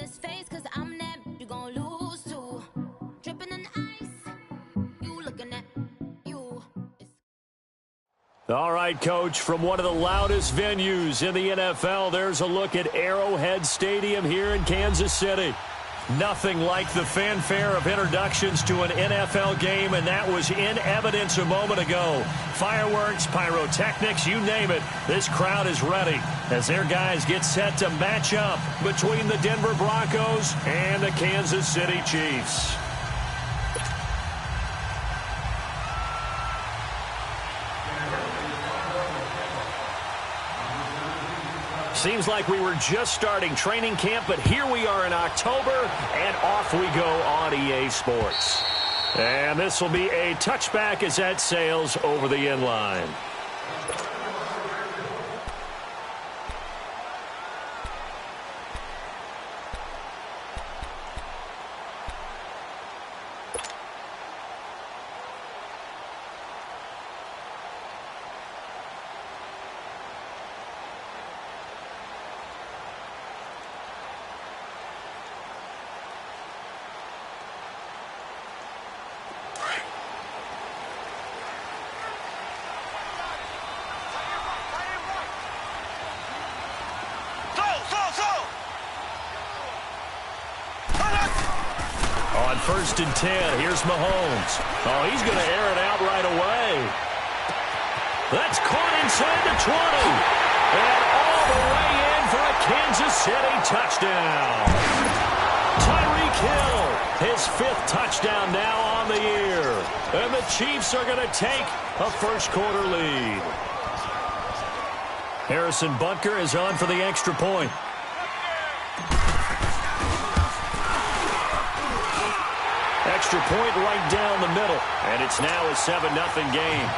his face, cause I'm that you gon' lose to. Dripping in ice, you looking at you. All right, Coach, from one of the loudest venues in the NFL, there's a look at Arrowhead Stadium here in Kansas City. Nothing like the fanfare of introductions to an NFL game, and that was in evidence a moment ago. Fireworks, pyrotechnics, you name it, this crowd is ready as their guys get set to match up between the Denver Broncos and the Kansas City Chiefs. Seems like we were just starting training camp, but here we are in October, and off we go on EA Sports. And this will be a touchback as that sails over the end line. On 1st and 10, here's Mahomes. Oh, he's going to air it out right away. That's caught inside the 20. And all the way in for a Kansas City touchdown. Tyreek Hill, his 5th touchdown now on the year. And the Chiefs are going to take a first-quarter lead. Harrison Butker is on for the extra point. Extra point right down the middle, and it's now a 7-0 game.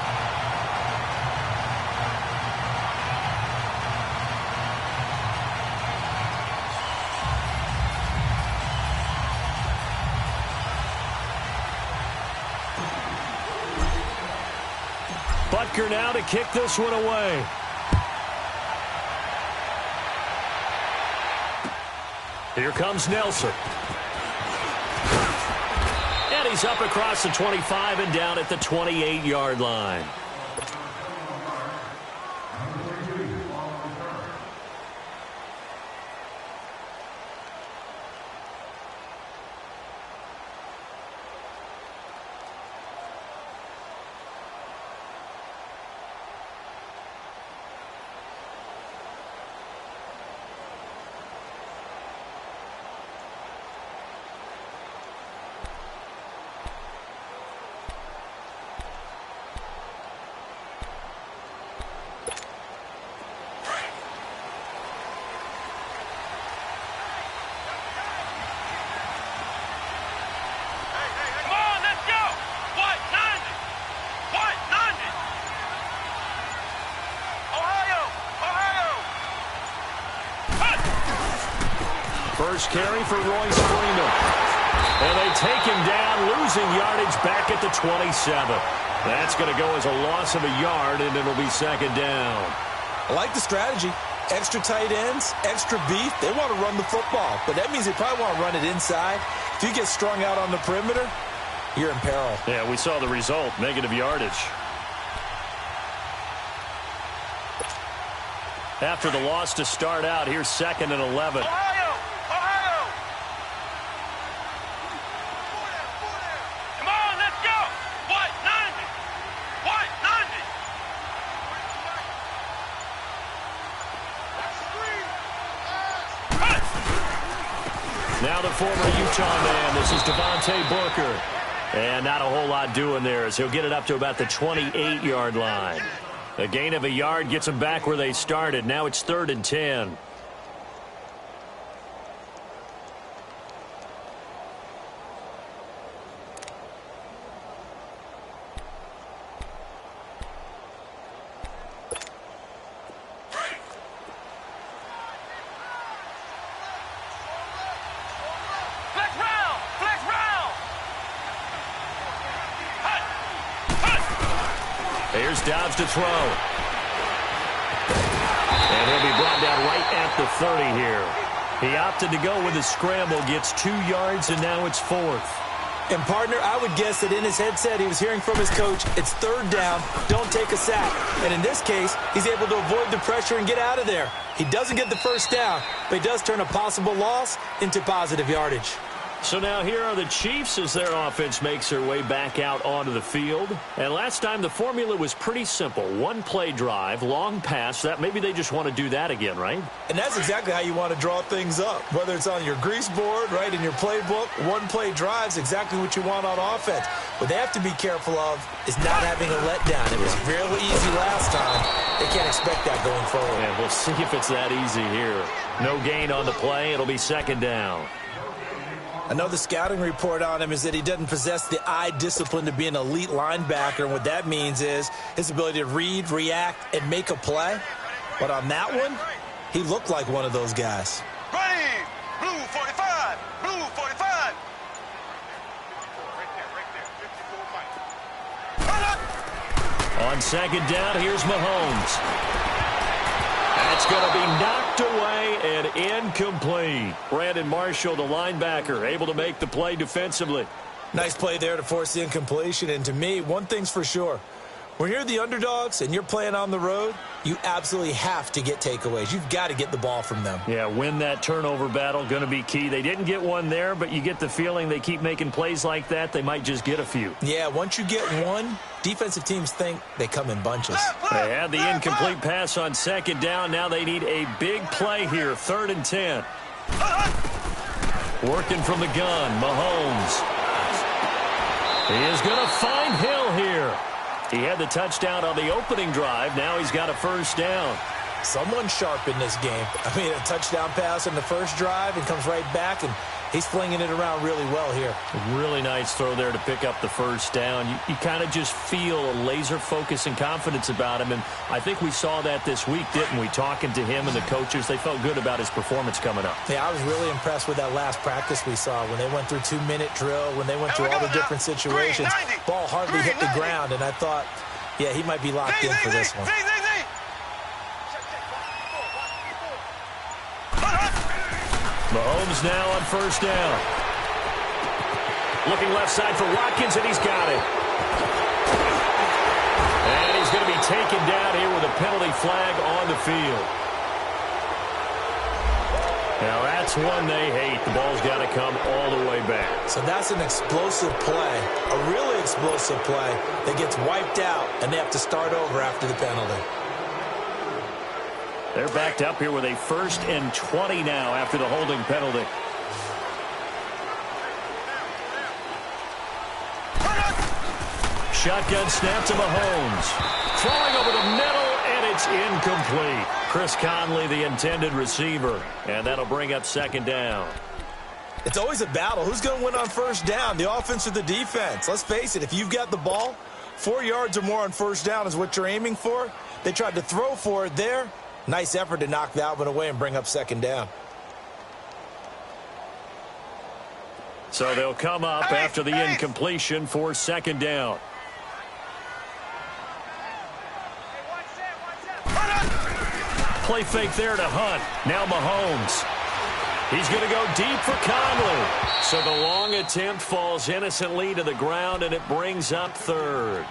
Butker now to kick this one away. Here comes Nelson. And he's up across the 25 and down at the 28-yard line. First carry for Royce Freeman. And they take him down, losing yardage back at the 27. That's going to go as a loss of a yard, and it'll be 2nd down. I like the strategy. Extra tight ends, extra beef. They want to run the football, but that means they probably want to run it inside. If you get strung out on the perimeter, you're in peril. Yeah, we saw the result, negative yardage. After the loss to start out, here's 2nd and 11. Now the former Utah man, this is Devontae Booker. And not a whole lot doing there as he'll get it up to about the 28-yard line. A gain of a yard gets them back where they started. Now it's 3rd and 10. Here's Dobbs to throw. And he'll be brought down right at the 30 here. He opted to go with a scramble, gets 2 yards, and now it's 4th. And, partner, I would guess that in his headset he was hearing from his coach, it's 3rd down, don't take a sack. And in this case, he's able to avoid the pressure and get out of there. He doesn't get the 1st down, but he does turn a possible loss into positive yardage. So now here are the Chiefs as their offense makes their way back out onto the field. And last time the formula was pretty simple. 1-play drive, long pass. That maybe they just want to do that again, right? And that's exactly how you want to draw things up. Whether it's on your grease board, right, in your playbook, 1-play drive is exactly what you want on offense. What they have to be careful of is not having a letdown. It was really easy last time. They can't expect that going forward. And we'll see if it's that easy here. No gain on the play. It'll be 2nd down. I know the scouting report on him is that he doesn't possess the eye discipline to be an elite linebacker, and what that means is his ability to read, react, and make a play. But on that one, he looked like one of those guys. Ready, blue 45, blue 45. On 2nd down, here's Mahomes. That's going to be knocked away and incomplete. Brandon Marshall, the linebacker, able to make the play defensively. Nice play there to force the incompletion. And to me, one thing's for sure. When you're the underdogs and you're playing on the road, you absolutely have to get takeaways. You've got to get the ball from them. Yeah, win that turnover battle, going to be key. They didn't get one there, but you get the feeling they keep making plays like that, they might just get a few. Yeah, once you get one, defensive teams think they come in bunches. They had the incomplete pass on 2nd down. Now they need a big play here, 3rd and 10. Working from the gun, Mahomes. He is going to find Hill here. He had the touchdown on the opening drive. Now he's got a 1st down. Someone sharp in this game. I mean, a touchdown pass in the 1st drive and comes right back, and he's flinging it around really well here. Really nice throw there to pick up the 1st down. You kind of just feel a laser focus and confidence about him, and I think we saw that this week, didn't we? Talking to him and the coaches, they felt good about his performance coming up. Yeah, I was really impressed with that last practice we saw when they went through 2-minute drill, when they went through all the different situations. Ball hardly hit the ground, and I thought, yeah, he might be locked in for this one. Mahomes now on 1st down. Looking left side for Watkins, and he's got it. And he's going to be taken down here with a penalty flag on the field. Now that's one they hate. The ball's got to come all the way back. So that's an explosive play, a really explosive play that gets wiped out, and they have to start over after the penalty. They're backed up here with a 1st and 20 now after the holding penalty. Shotgun snap to Mahomes. Throwing over the middle, and it's incomplete. Chris Conley, the intended receiver, and that'll bring up 2nd down. It's always a battle. Who's going to win on 1st down, the offense or the defense? Let's face it, if you've got the ball, 4 yards or more on 1st down is what you're aiming for. They tried to throw for it there. Nice effort to knock that one away and bring up 2nd down. So they'll come up after the incompletion for 2nd down. Play fake there to Hunt. Now Mahomes. He's going to go deep for Conley. So the long attempt falls innocently to the ground, and it brings up 3rd.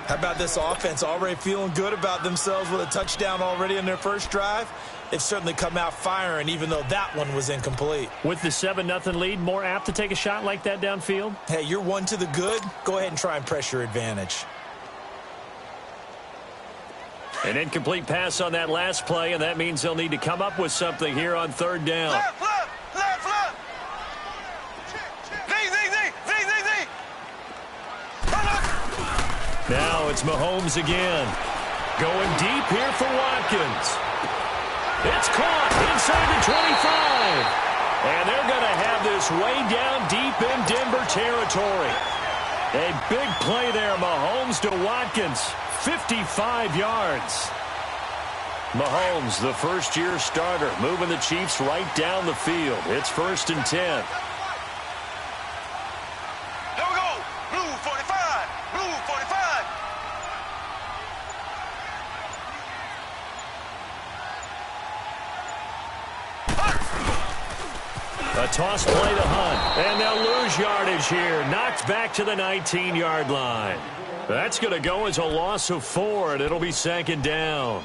How about this offense already feeling good about themselves with a touchdown already in their 1st drive? They've certainly come out firing, even though that one was incomplete. With the 7-0 lead, more apt to take a shot like that downfield? Hey, you're one to the good. Go ahead and try and press your advantage. An incomplete pass on that last play, and that means they'll need to come up with something here on 3rd down. Left. Now it's Mahomes again. Going deep here for Watkins. It's caught inside the 25. And they're going to have this way down deep in Denver territory. A big play there, Mahomes to Watkins. 55 yards. Mahomes, the first-year starter, moving the Chiefs right down the field. It's 1st and 10. A toss play to Hunt. And they'll lose yardage here. Knocked back to the 19-yard line. That's going to go as a loss of 4, and it'll be second down.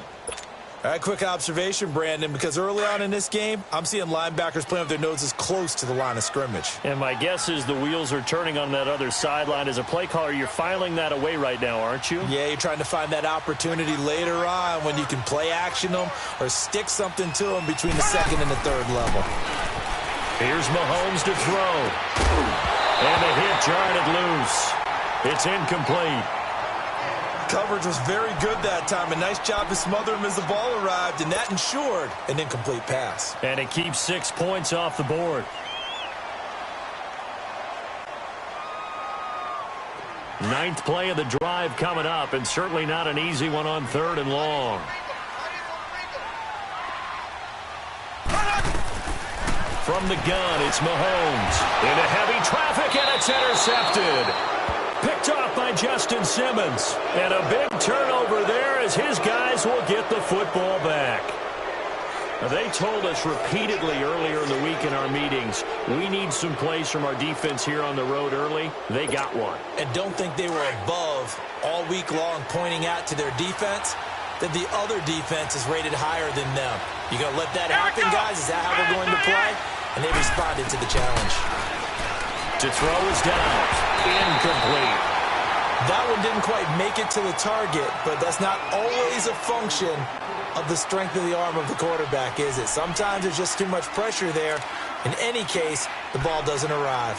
All right, quick observation, Brandon, because early on in this game, I'm seeing linebackers playing with their noses close to the line of scrimmage. And my guess is the wheels are turning on that other sideline. As a play caller, you're filing that away right now, aren't you? Yeah, you're trying to find that opportunity later on when you can play action them or stick something to them between the second and the third level. Here's Mahomes to throw. And the hit jarred loose. It's incomplete. Coverage was very good that time. A nice job to smother him as the ball arrived, and that ensured an incomplete pass. And it keeps 6 points off the board. Ninth play of the drive coming up, and certainly not an easy one on 3rd and long. From the gun, it's Mahomes. Into heavy traffic, and it's intercepted. Picked off by Justin Simmons. And a big turnover there as his guys will get the football back. Now, they told us repeatedly earlier in the week in our meetings, we need some plays from our defense here on the road early. They got one. And don't think they were above all week long pointing out to their defense that the other defense is rated higher than them. You going to let that happen, guys? Is that how we're going to play? And they responded to the challenge. To throw is down. Incomplete. That one didn't quite make it to the target, but that's not always a function of the strength of the arm of the quarterback, is it? Sometimes there's just too much pressure there. In any case, the ball doesn't arrive.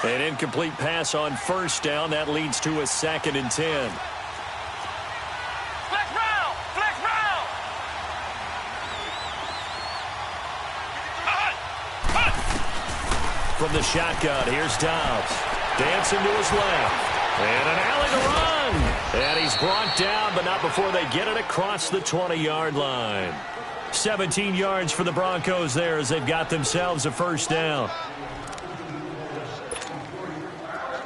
An incomplete pass on 1st down. That leads to a 2nd and 10. From the shotgun, here's Dobbs. Dancing to his left. And an alley to run. And he's brought down, but not before they get it across the 20-yard line. 17 yards for the Broncos there as they've got themselves a 1st down.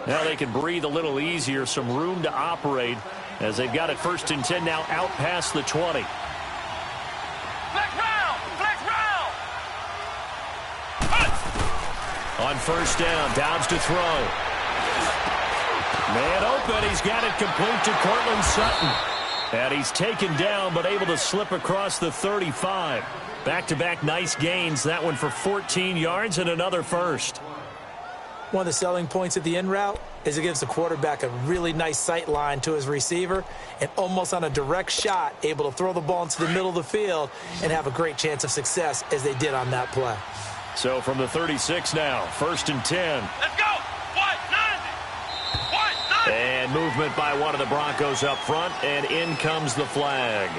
Now they can breathe a little easier, some room to operate as they've got it 1st and 10 now out past the 20. On 1st down, Dobbs to throw. Man open, he's got it complete to Cortland Sutton. And he's taken down, but able to slip across the 35. Back-to-back nice gains, that one for 14 yards and another 1st. One of the selling points of the in route is it gives the quarterback a really nice sight line to his receiver and almost on a direct shot able to throw the ball into the middle of the field and have a great chance of success as they did on that play. So from the 36 now, 1st and 10. Let's go! White 90! White 90! And movement by one of the Broncos up front, and in comes the flag.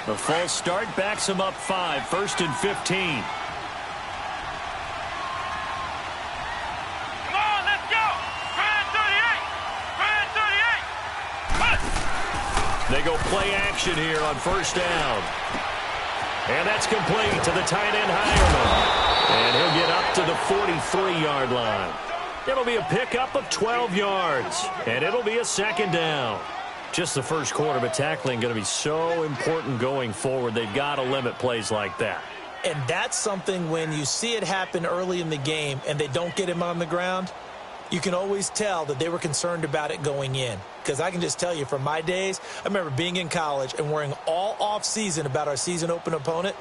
The false start backs him up 5, 1st and 15. Come on, let's go! Grand 38! Grand 38! They go play action here on 1st down. And that's complete to the tight end Hireman. And he'll get up to the 43-yard line. It'll be a pickup of 12 yards. And it'll be a 2nd down. Just the first quarter, but tackling going to be so important going forward. They've got to limit plays like that. And that's something when you see it happen early in the game and they don't get him on the ground, you can always tell that they were concerned about it going in. Because I can just tell you from my days, I remember being in college and worrying all off-season about our season open opponent,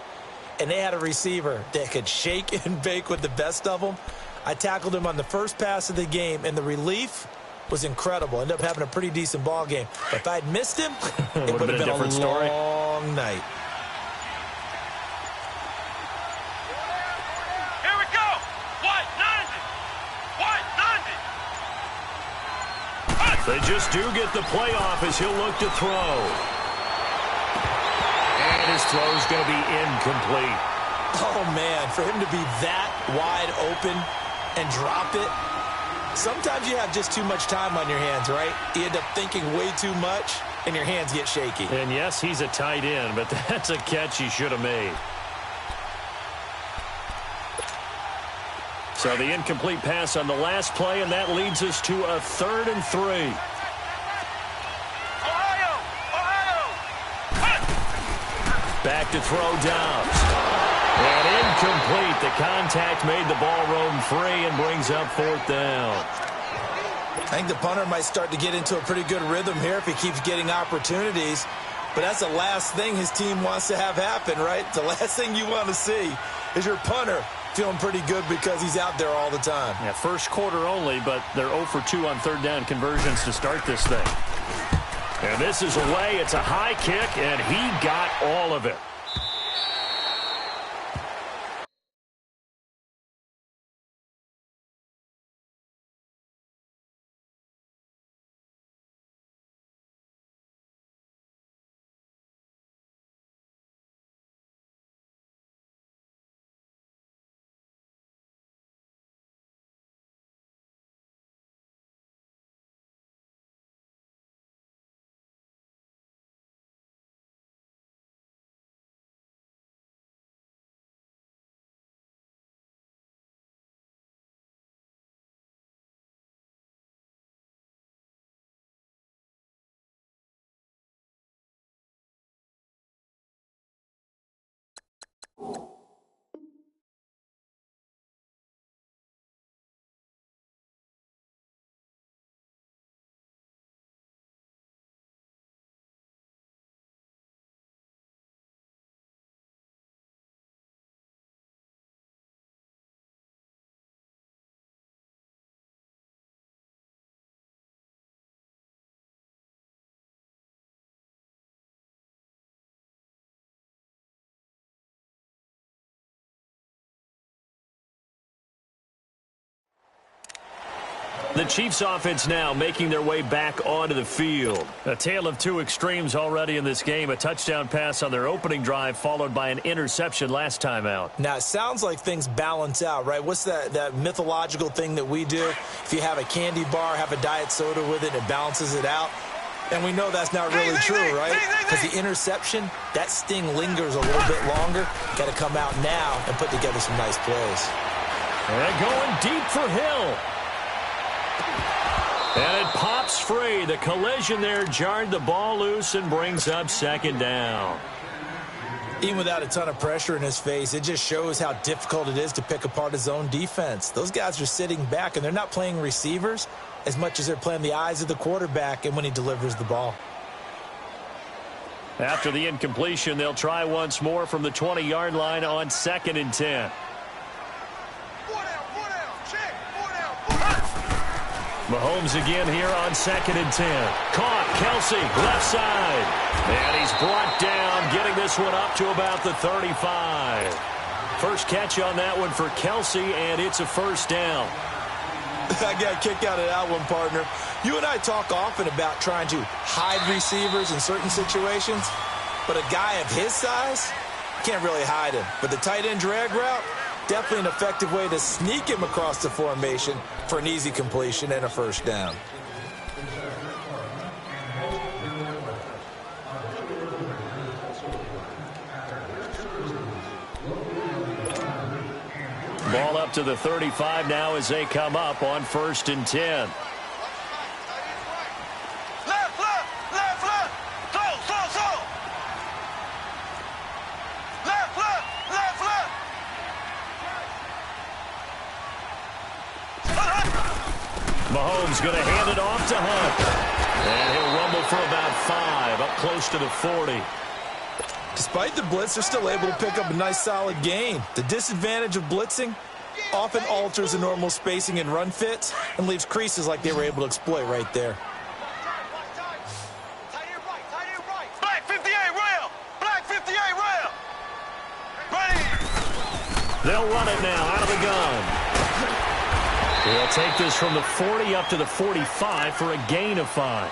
and they had a receiver that could shake and bake with the best of them. I tackled him on the first pass of the game, and the relief was incredible. Ended up having a pretty decent ball game. But if I'd missed him, it would have been a story. Long night. Here we go! White 90! White 90! They just do get the play off as he'll look to throw. And his throw's going to be incomplete. Oh, man, for him to be that wide open and drop it, sometimes you have just too much time on your hands, right? You end up thinking way too much, and your hands get shaky. And, yes, he's a tight end, but that's a catch he should have made. So the incomplete pass on the last play, and that leads us to a 3rd and 3. Back to throw Dobbs. And incomplete. The contact made the ball roam free and brings up 4th down. I think the punter might start to get into a pretty good rhythm here if he keeps getting opportunities. But that's the last thing his team wants to have happen, right? The last thing you want to see is your punter feeling pretty good because he's out there all the time. Yeah, first quarter only, but they're 0 for 2 on 3rd down conversions to start this thing. And this is away. It's a high kick, and he got all of it. The Chiefs offense now making their way back onto the field. A tale of two extremes already in this game. A touchdown pass on their opening drive followed by an interception last time out. Now, it sounds like things balance out, right? What's that mythological thing that we do? If you have a candy bar, have a diet soda with it, it balances it out. And we know that's not really true, right? Because the interception, that sting lingers a little bit longer. Got to come out now and put together some nice plays. And going deep for Hill. And it pops free. The collision there jarred the ball loose and brings up 2nd down. Even without a ton of pressure in his face, it just shows how difficult it is to pick apart his own defense. Those guys are sitting back, and they're not playing receivers as much as they're playing the eyes of the quarterback and when he delivers the ball. After the incompletion, they'll try once more from the 20-yard line on 2nd and 10. Mahomes again here on 2nd and 10. Caught, Kelsey, left side. And he's brought down, getting this one up to about the 35. First catch on that one for Kelsey, and it's a 1st down. I got a kick out of that one, partner. You and I talk often about trying to hide receivers in certain situations, but a guy of his size can't really hide him. But the tight end drag route, definitely an effective way to sneak him across the formation for an easy completion and a 1st down. Ball up to the 35 now as they come up on 1st and 10. Mahomes going to hand it off to Hunt. And he'll rumble for about 5, up close to the 40. Despite the blitz, they're still able to pick up a nice solid gain. The disadvantage of blitzing often alters the normal spacing and run fits and leaves creases like they were able to exploit right there. Black 58 rail! Black 58 rail! Ready! They'll run it now out of the gun. He'll take this from the 40 up to the 45 for a gain of 5.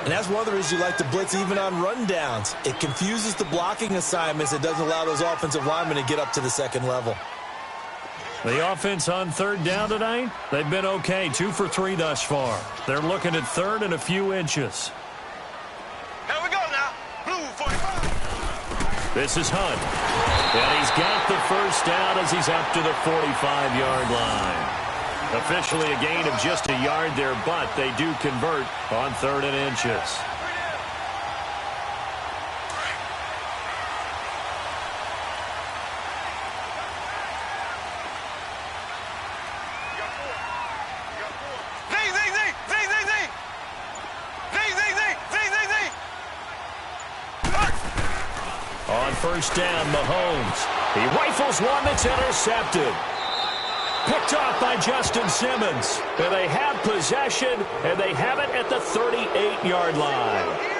And that's one of the reasons you like to blitz even on rundowns. It confuses the blocking assignments. It doesn't allow those offensive linemen to get up to the 2nd level. The offense on 3rd down tonight, they've been okay. 2 for 3 thus far. They're looking at 3rd and a few inches. Here we go now. Blue 45. This is Hunt. And he's got the 1st down as he's up to the 45-yard line. Officially a gain of just a yard there, but they do convert on 3rd and inches. On first down, Mahomes. He rifles one that's intercepted. Picked off by Justin Simmons. And they have possession, and they have it at the 38-yard line.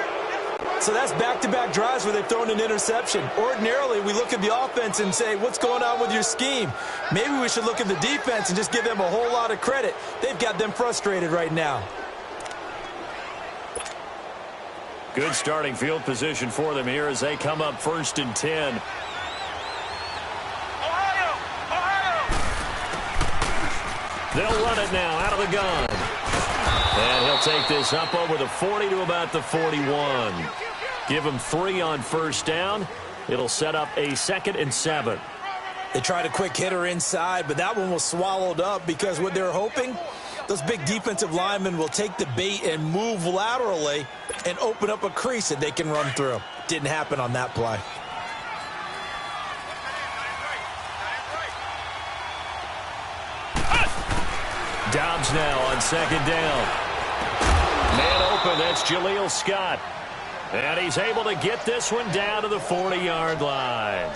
So that's back-to-back drives where they've thrown an interception. Ordinarily, we look at the offense and say, what's going on with your scheme? Maybe we should look at the defense and just give them a whole lot of credit. They've got them frustrated right now. Good starting field position for them here as they come up 1st and 10. They'll run it now out of the gun. And he'll take this up over the 40 to about the 41. Give him 3 on first down. It'll set up a 2nd and 7. They tried a quick hitter inside, but that one was swallowed up because what they're hoping, those big defensive linemen will take the bait and move laterally and open up a crease that they can run through. Didn't happen on that play. Dobbs now on 2nd down. Man open, that's Jaleel Scott. And he's able to get this one down to the 40-yard line.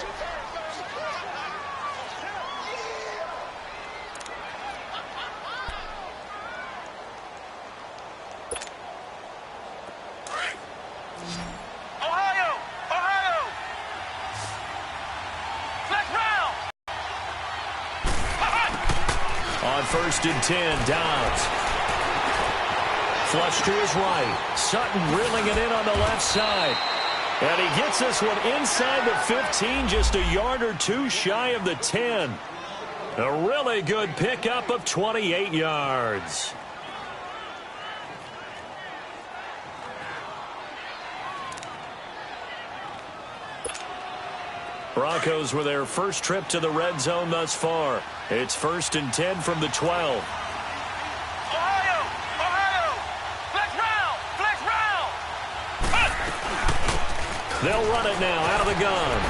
On 1st and 10, Dobbs. Flush to his right. Sutton reeling it in on the left side. And he gets this one inside the 15, just a yard or 2 shy of the 10. A really good pickup of 28 yards. Broncos with their first trip to the red zone thus far. It's 1st and 10 from the 12. They'll run it now out of the gun.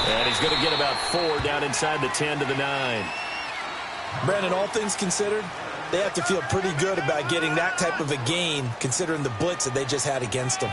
And he's going to get about 4 down inside the 10 to the 9. Brandon, all things considered, they have to feel pretty good about getting that type of a gain considering the blitz that they just had against them.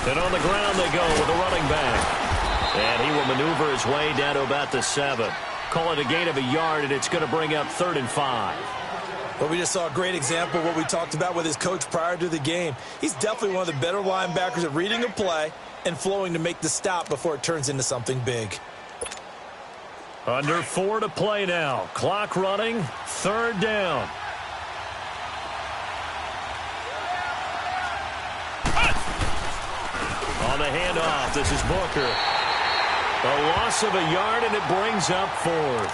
And on the ground they go with a running back. And he will maneuver his way down to about the 7. Call it a gain of a yard, and it's going to bring up 3rd and 5. Well, we just saw a great example of what we talked about with his coach prior to the game. He's definitely one of the better linebackers at reading a play and flowing to make the stop before it turns into something big. Under 4 to play now. Clock running. 3rd down. On the handoff, this is Booker. A loss of a yard, and it brings up 4th.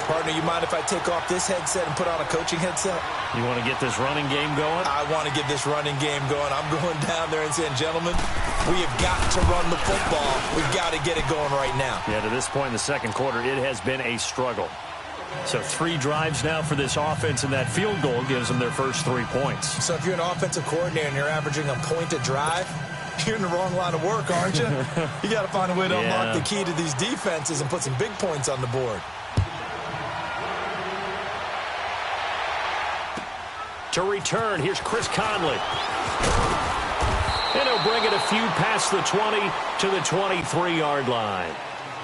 Partner, you mind if I take off this headset and put on a coaching headset? You want to get this running game going? I want to get this running game going. I'm going down there and saying, gentlemen, we have got to run the football. We've got to get it going right now. Yeah, to this point in the second quarter, it has been a struggle. So 3 drives now for this offense, and that field goal gives them their first 3 points. So if you're an offensive coordinator and you're averaging a point a drive, you're in the wrong line of work, aren't you? You got to find a way to unlock the key to these defenses and put some big points on the board. To return, here's Chris Conley. And he'll bring it a few past the 20 to the 23-yard line.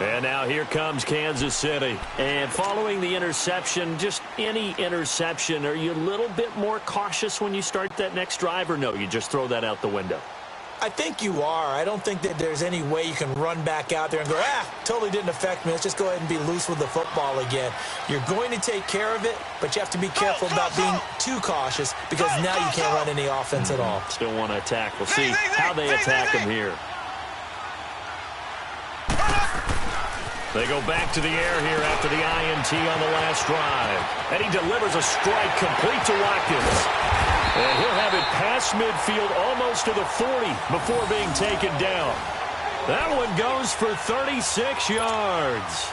And now here comes Kansas City. And following the interception, just any interception, are you a little bit more cautious when you start that next drive, or no, you just throw that out the window? I think you are. I don't think that there's any way you can run back out there and go, totally didn't affect me. Let's just go ahead and be loose with the football again. You're going to take care of it, but you have to be careful about being too cautious because now you can't run any offense at all. Still want to attack. We'll see how they attack him here. They go back to the air here after the INT on the last drive. And he delivers a strike complete to Watkins. And he'll have it past midfield almost to the 40 before being taken down. That one goes for 36 yards.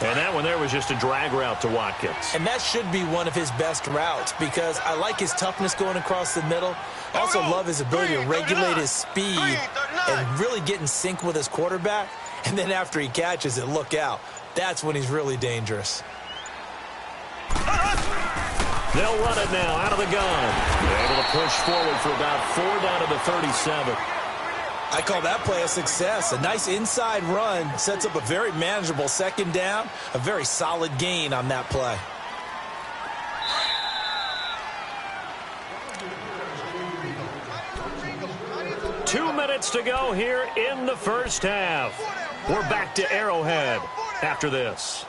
And that one there was just a drag route to Watkins. And that should be one of his best routes because I like his toughness going across the middle. I also love his ability to regulate his speed and really get in sync with his quarterback. And then after he catches it, look out. That's when he's really dangerous. They'll run it now out of the gun. They're able to push forward for about 4 down to the 37. I call that play a success. A nice inside run sets up a very manageable second down, a very solid gain on that play. Two minutes to go here in the first half. We're back to Arrowhead after this.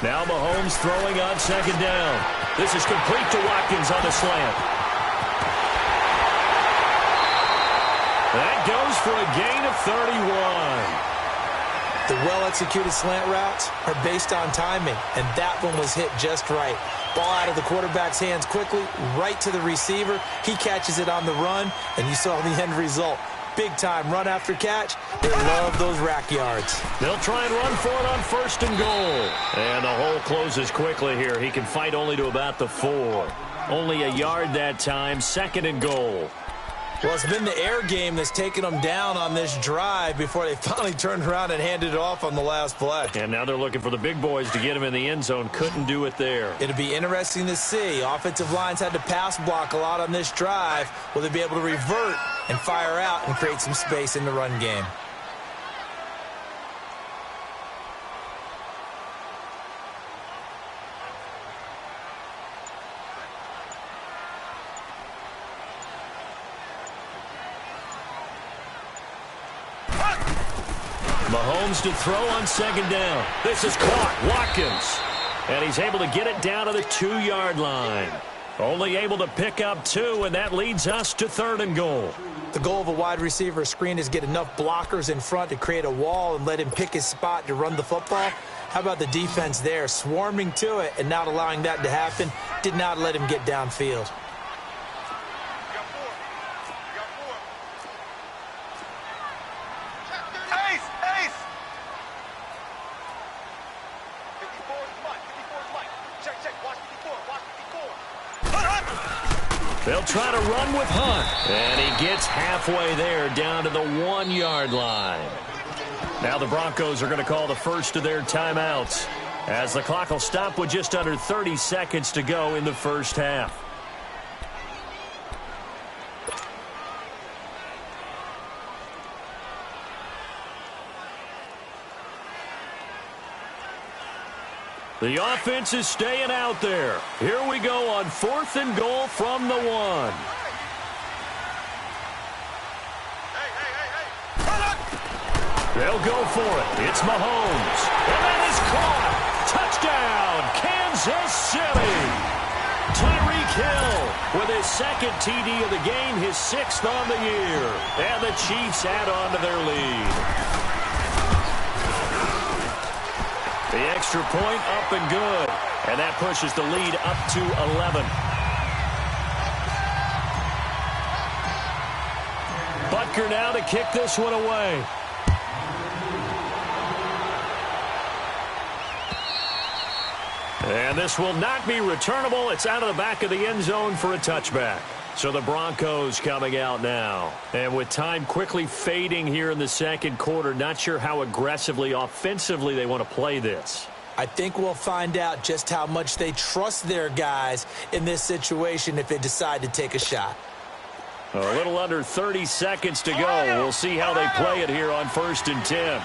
Now Mahomes throwing on second down. This is complete to Watkins on the slant. That goes for a gain of 31. The well-executed slant routes are based on timing, and that one was hit just right. Ball out of the quarterback's hands quickly, right to the receiver. He catches it on the run, and you saw the end result. Big-time run after catch. They love those rack yards. They'll try and run for it on first and goal. And the hole closes quickly here. He can fight only to about the 4. Only a yard that time, second and goal. Well, it's been the air game that's taken them down on this drive before they finally turned around and handed it off on the last play. And now they're looking for the big boys to get him in the end zone. Couldn't do it there. It'll be interesting to see. Offensive lines had to pass block a lot on this drive. Will they be able to revert and fire out and create some space in the run game? Mahomes to throw on second down. This is caught. Watkins. And he's able to get it down to the 2-yard line. Only able to pick up 2, and that leads us to third and goal. The goal of a wide receiver screen is get enough blockers in front to create a wall and let him pick his spot to run the football. How about the defense there, swarming to it and not allowing that to happen? Did not let him get downfield. They'll try to run with Hunt. And he gets halfway there down to the 1-yard line. Now the Broncos are going to call the first of their timeouts as the clock will stop with just under 30 seconds to go in the first half. The offense is staying out there. Here we go on fourth and goal from the 1. They'll go for it. It's Mahomes. And that is caught. Touchdown, Kansas City. Tyreek Hill with his second TD of the game, his 6th on the year. And the Chiefs add on to their lead. The extra point up and good. And that pushes the lead up to 11. Butker now to kick this one away. And this will not be returnable. It's out of the back of the end zone for a touchback. So the Broncos coming out now. And with time quickly fading here in the second quarter, not sure how aggressively, offensively they want to play this. I think we'll find out just how much they trust their guys in this situation if they decide to take a shot. A little under 30 seconds to go. We'll see how they play it here on 1st and 10.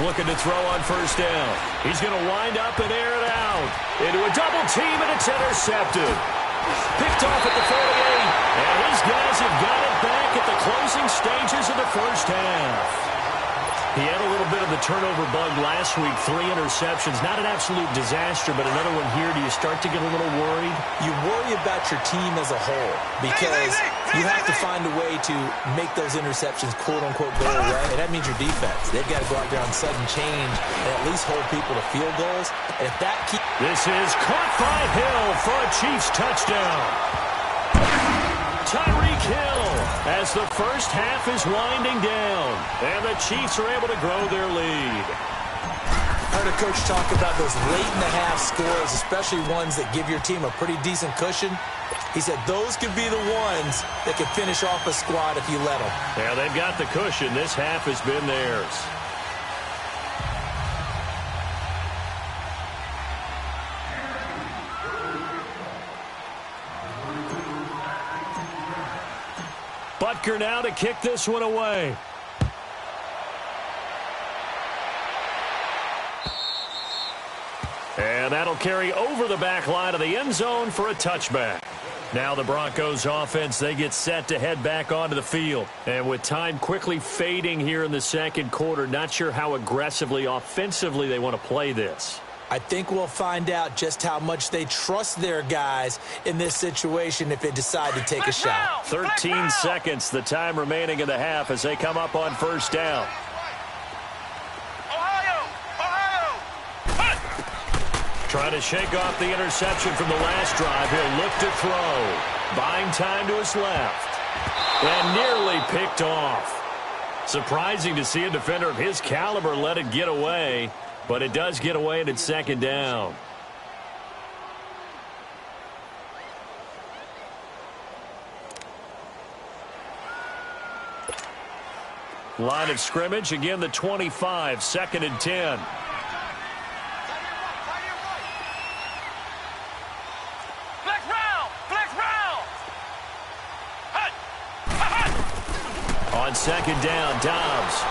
Looking to throw on first down. He's going to wind up and air it out. Into a double team, and it's intercepted. Picked off at the 48. And his guys have got it back at the closing stages of the first half. He had a little bit of the turnover bug last week, 3 interceptions. Not an absolute disaster, but another one here. Do you start to get a little worried? You worry about your team as a whole because you have to find a way to make those interceptions, quote-unquote, go away, and that means your defense. They've got to go out there on sudden change and at least hold people to field goals. And if that keeps... This is caught by Hill for a Chiefs touchdown. Tyreek Hill as the first half is winding down, and the Chiefs are able to grow their lead. I heard a coach talk about those late-in-the-half scores, especially ones that give your team a pretty decent cushion. He said those could be the ones that could finish off a squad if you let them. Yeah, they've got the cushion. This half has been theirs. Butker now to kick this one away. And that'll carry over the back line of the end zone for a touchback. Now the Broncos offense, they get set to head back onto the field. And with time quickly fading here in the second quarter, not sure how aggressively, offensively they want to play this. I think we'll find out just how much they trust their guys in this situation if they decide to take a shot. 13 seconds, the time remaining in the half as they come up on first down. Trying to shake off the interception from the last drive. He'll look to throw. Buying time to his left. And nearly picked off. Surprising to see a defender of his caliber let it get away. But it does get away and it's second down. Line of scrimmage, again the 25, 2nd and 10. On second down, Dobbs.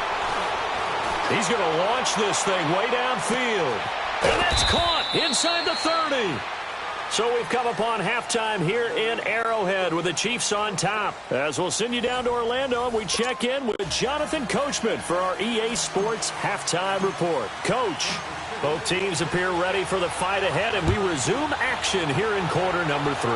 He's going to launch this thing way downfield. And that's caught inside the 30. So we've come upon halftime here in Arrowhead with the Chiefs on top. As we'll send you down to Orlando, and we check in with Jonathan Coachman for our EA Sports Halftime Report. Coach, both teams appear ready for the fight ahead, and we resume action here in quarter number 3.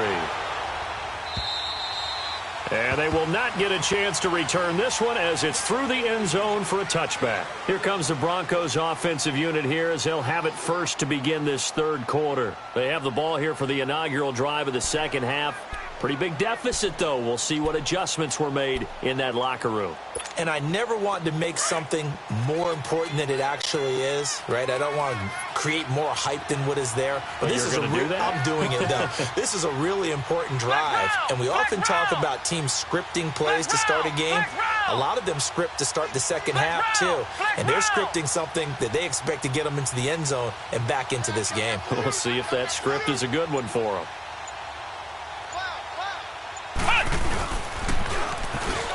And they will not get a chance to return this one as it's through the end zone for a touchback. Here comes the Broncos offensive unit here as they'll have it first to begin this third quarter. They have the ball here for the inaugural drive of the second half. Pretty big deficit, though. We'll see what adjustments were made in that locker room. And I never want to make something more important than it actually is, right? I don't want to create more hype than what is there. But this is a real, I'm doing it, though. This is a really important drive. And we often talk about teams scripting plays to start a game. A lot of them script to start the second half, too. And they're scripting something that they expect to get them into the end zone and back into this game. We'll see if that script is a good one for them.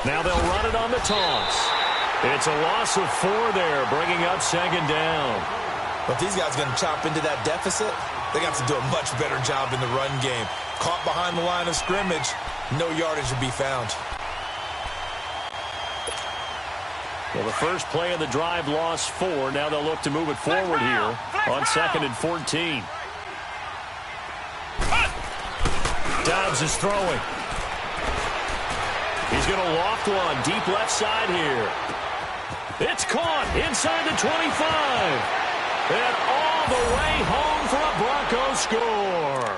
Now they'll run it on the toss. It's a loss of 4 there, bringing up second down. But if these guys are going to chop into that deficit, they got to do a much better job in the run game. Caught behind the line of scrimmage, no yardage to be found. Well, the first play of the drive lost 4. Now they'll look to move it forward here on 2nd and 14. Dobbs is throwing. He's going to loft one deep left side here. It's caught inside the 25. And all the way home for a Bronco score.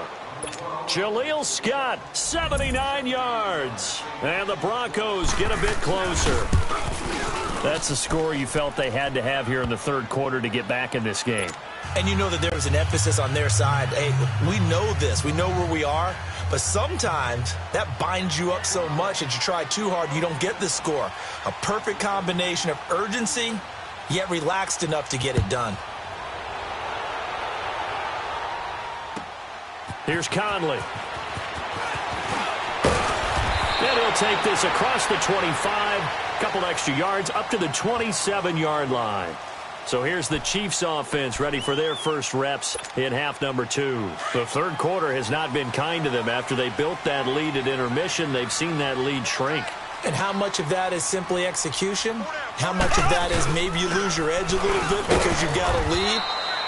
Jaleel Scott, 79 yards. And the Broncos get a bit closer. That's the score you felt they had to have here in the third quarter to get back in this game. And you know that there was an emphasis on their side. Hey, we know this. We know where we are. But sometimes that binds you up so much that you try too hard, you don't get the score. A perfect combination of urgency, yet relaxed enough to get it done. Here's Conley. And he'll take this across the 25. Couple extra yards up to the 27-yard line. So here's the Chiefs offense ready for their first reps in half number 2. The third quarter has not been kind to them. After they built that lead at intermission, they've seen that lead shrink. And how much of that is simply execution? How much of that is maybe you lose your edge a little bit because you've got a lead?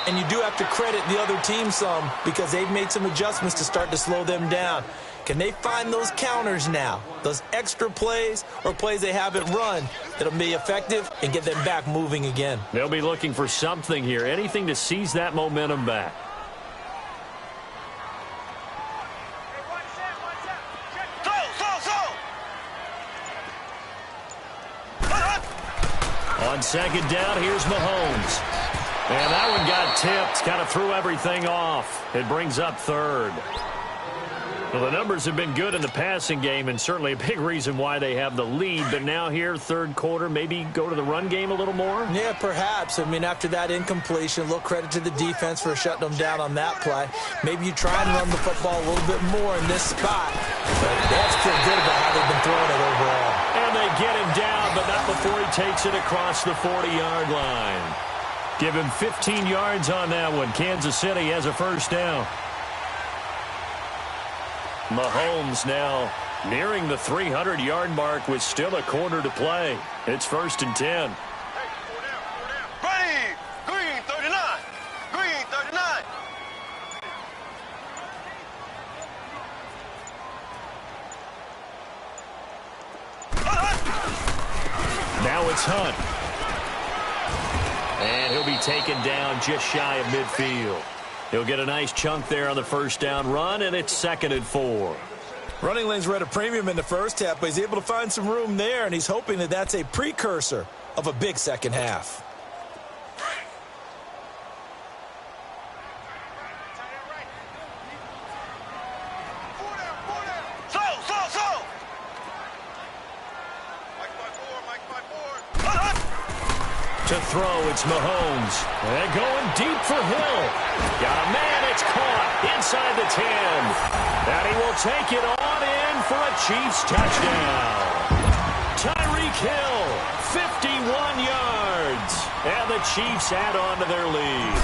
And you do have to credit the other team some because they've made some adjustments to start to slow them down. Can they find those counters now, those extra plays or plays they haven't run that'll be effective and get them back moving again? They'll be looking for something here, anything to seize that momentum back. On second down, here's Mahomes. And that one got tipped, kind of threw everything off. It brings up third. Well, the numbers have been good in the passing game, and certainly a big reason why they have the lead. But now here, third quarter, maybe go to the run game a little more? Yeah, perhaps. I mean, after that incompletion, a little credit to the defense for shutting them down on that play. Maybe you try and run the football a little bit more in this spot. But they have to feel good about how they've been throwing it overall. And they get him down, but not before he takes it across the 40-yard line. Give him 15 yards on that one. Kansas City has a first down. Mahomes now nearing the 300-yard mark with still a quarter to play. It's 1st and 10. Ready. Green 39. Green 39. Now it's Hunt. And he'll be taken down just shy of midfield. He'll get a nice chunk there on the first down run, and it's 2nd and 4. Running lanes were at a premium in the first half, but he's able to find some room there, and he's hoping that that's a precursor of a big second half. To throw, it's Mahomes. And going deep for Hill. Got a man, it's caught inside the 10. And he will take it on in for a Chiefs touchdown. Tyreek Hill, 51 yards. And the Chiefs add on to their lead.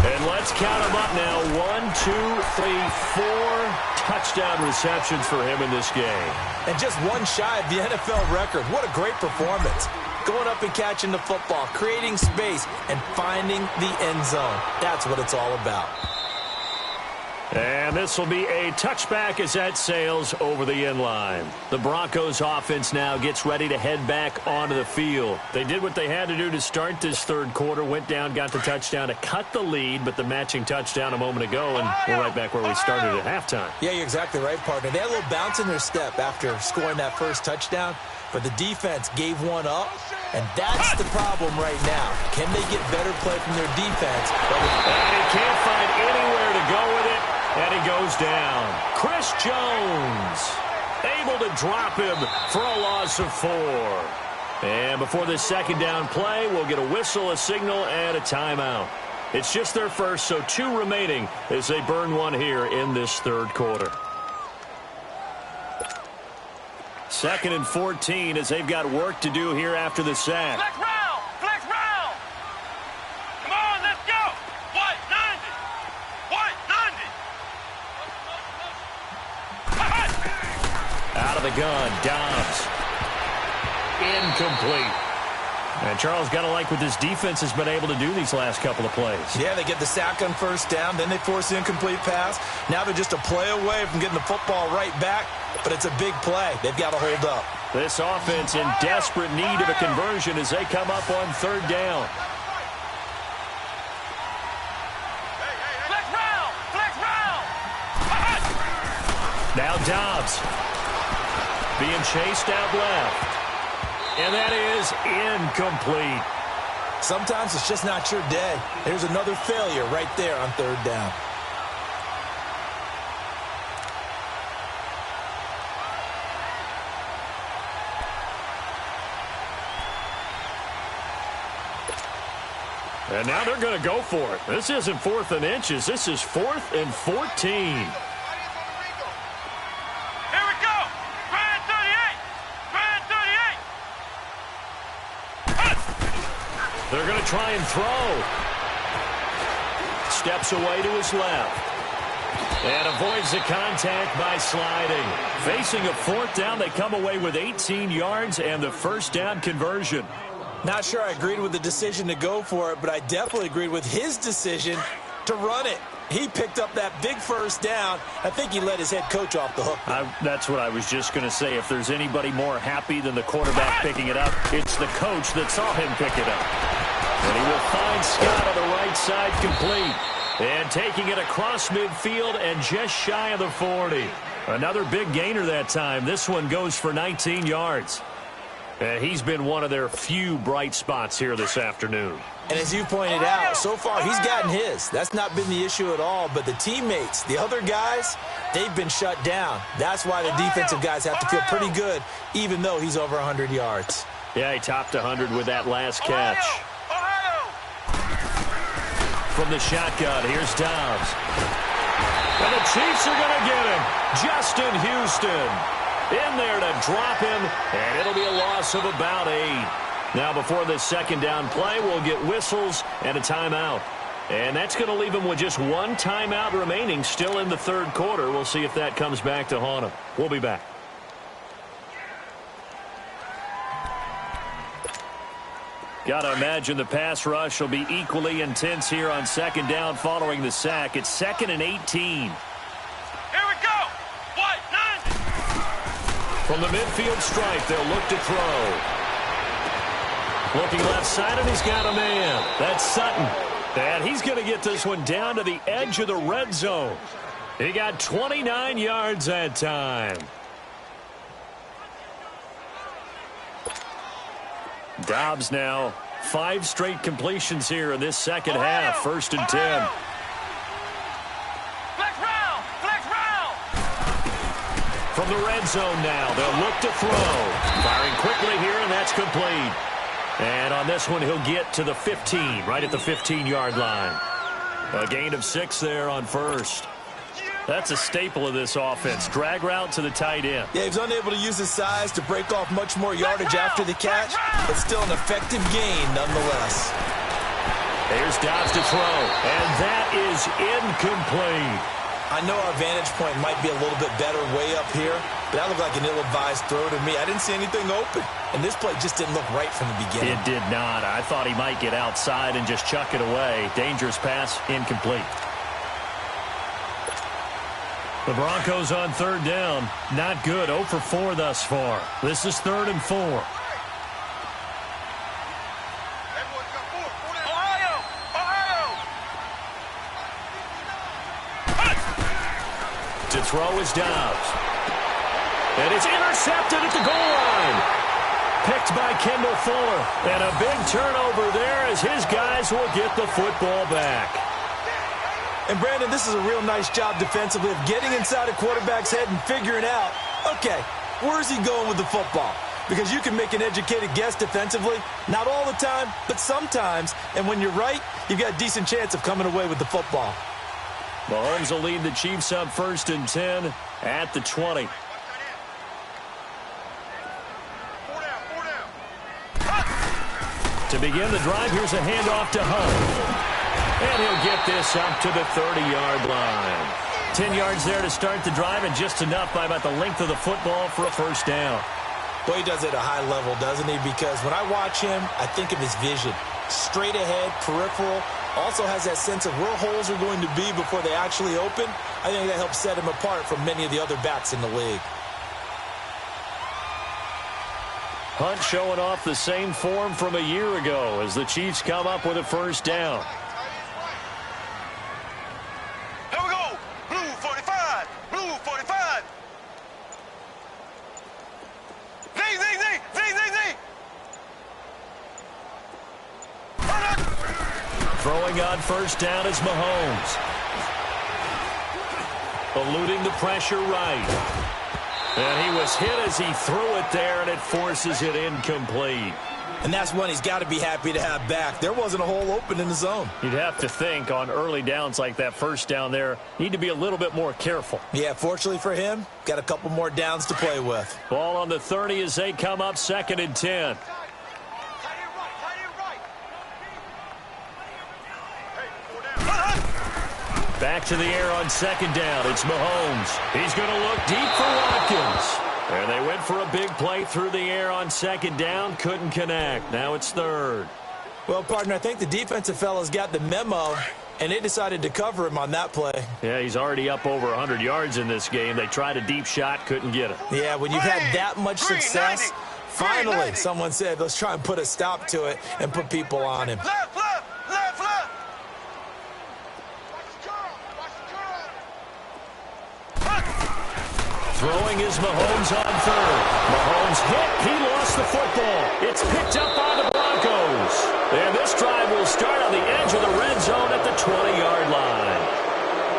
And let's count them up now. 1, 2, 3, 4 touchdown receptions for him in this game. And just one shy of the NFL record. What a great performance. Going up and catching the football, creating space, and finding the end zone. That's what it's all about. And this will be a touchback as that sails over the end line. The Broncos offense now gets ready to head back onto the field. They did what they had to do to start this third quarter, went down, got the touchdown to cut the lead, but the matching touchdown a moment ago, and we're right back where we started at halftime. Yeah, you're exactly right, partner. They had a little bounce in their step after scoring that first touchdown, but the defense gave one up, and that's the problem right now. Can they get better play from their defense? And he can't find anywhere to go with it. And he goes down. Chris Jones able to drop him for a loss of 4. And before this second down play, we'll get a whistle, a signal, and a timeout. It's just their first, so 2 remaining as they burn one here in this third quarter. 2nd and 14 as they've got work to do here after the sack. Flex round. Flex round. Come on, let's go. White 90. White 90. Out of the gun, Dobbs. Incomplete. And Charles, got to like what this defense has been able to do these last couple of plays. Yeah, they get the sack on first down, then they force the incomplete pass. Now they're just a play away from getting the football right back, but it's a big play. They've got to hold up. This offense in desperate need of a conversion as they come up on third down. Flex round. Flex round. Now Dobbs being chased out left. And that is incomplete. Sometimes it's just not your day. There's another failure right there on third down. And now they're going to go for it. This isn't 4th and inches. This is 4th and 14. They're going to try and throw. Steps away to his left. And avoids the contact by sliding. Facing a fourth down, they come away with 18 yards and the first down conversion. Not sure I agreed with the decision to go for it, but I definitely agreed with his decision to run it. He picked up that big first down. I think he let his head coach off the hook. That's what I was just going to say. If there's anybody more happy than the quarterback picking it up, it's the coach that saw him pick it up. And he will find Scott on the right side complete. And taking it across midfield and just shy of the 40. Another big gainer that time. This one goes for 19 yards. He's been one of their few bright spots here this afternoon. And as you pointed out, so far he's gotten his. That's not been the issue at all. But the teammates, the other guys, they've been shut down. That's why the defensive guys have to feel pretty good, even though he's over 100 yards. Yeah, he topped 100 with that last catch. From the shotgun, here's Dobbs. And the Chiefs are going to get him. Justin Houston in there to drop him, and it'll be a loss of about 8. Now, before the second down play, we'll get whistles and a timeout. And that's going to leave him with just one timeout remaining still in the third quarter. We'll see if that comes back to haunt him. We'll be back. Got to imagine the pass rush will be equally intense here on second down following the sack. It's 2nd and 18. Here we go. What? 90. From the midfield stripe, they'll look to throw. Looking left side, and he's got a man. That's Sutton. And he's going to get this one down to the edge of the red zone. He got 29 yards that time. Dobbs now 5 straight completions here in this second half. 1st and 10. Flex round. Flex round. From the red zone now, they'll look to throw. Firing quickly here, and that's complete. And on this one, he'll get to the 15, right at the 15-yard line. A gain of 6 there on first. That's a staple of this offense. Drag route to the tight end. Yeah, he was unable to use his size to break off much more yardage after the catch, but still an effective gain nonetheless. Here's Dobbs to throw, and that is incomplete. I know our vantage point might be a little bit better way up here, but that looked like an ill-advised throw to me. I didn't see anything open, and this play just didn't look right from the beginning. It did not. I thought he might get outside and just chuck it away. Dangerous pass, incomplete. The Broncos on third down. Not good. 0 for 4 thus far. This is 3rd and 4. Ohio. To throw is Dobbs. And it's intercepted at the goal line. Picked by Kendall Fuller. And a big turnover there as his guys will get the football back. And, Brandon, this is a real nice job defensively of getting inside a quarterback's head and figuring out, okay, where's he going with the football? Because you can make an educated guess defensively, not all the time, but sometimes. And when you're right, you've got a decent chance of coming away with the football. Mahomes will lead the Chiefs up 1st and 10 at the 20. To begin the drive, here's a handoff to Hunt. And he'll get this up to the 30-yard line. 10 yards there to start the drive, and just enough by about the length of the football for a first down. Well, he does it at a high level, doesn't he? Because when I watch him, I think of his vision. Straight ahead, peripheral, also has that sense of where holes are going to be before they actually open. I think that helps set him apart from many of the other backs in the league. Hunt showing off the same form from a year ago as the Chiefs come up with a first down. Here we go. Blue 45. Blue 45. Zing, zing, zing. Zing, zing, zing. Throwing on first down is Mahomes. Eluding the pressure right. And he was hit as he threw it there, and it forces it incomplete. And that's one he's got to be happy to have back. There wasn't a hole open in the zone. You'd have to think on early downs like that first down there, need to be a little bit more careful. Yeah, fortunately for him, got a couple more downs to play with. Ball on the 30 as they come up 2nd and 10. Back to the air on second down. It's Mahomes. He's going to look deep for Watkins. And they went for a big play through the air on second down. Couldn't connect. Now it's third. Well, partner, I think the defensive fellas got the memo, and they decided to cover him on that play. Yeah, he's already up over 100 yards in this game. They tried a deep shot, couldn't get it. Yeah, when you've had that much success, finally someone said, let's try and put a stop to it and put people on him. Left, left, left, left. Throwing is Mahomes on third. Mahomes hit. He lost the football. It's picked up by the Broncos. And this drive will start on the edge of the red zone at the 20-yard line.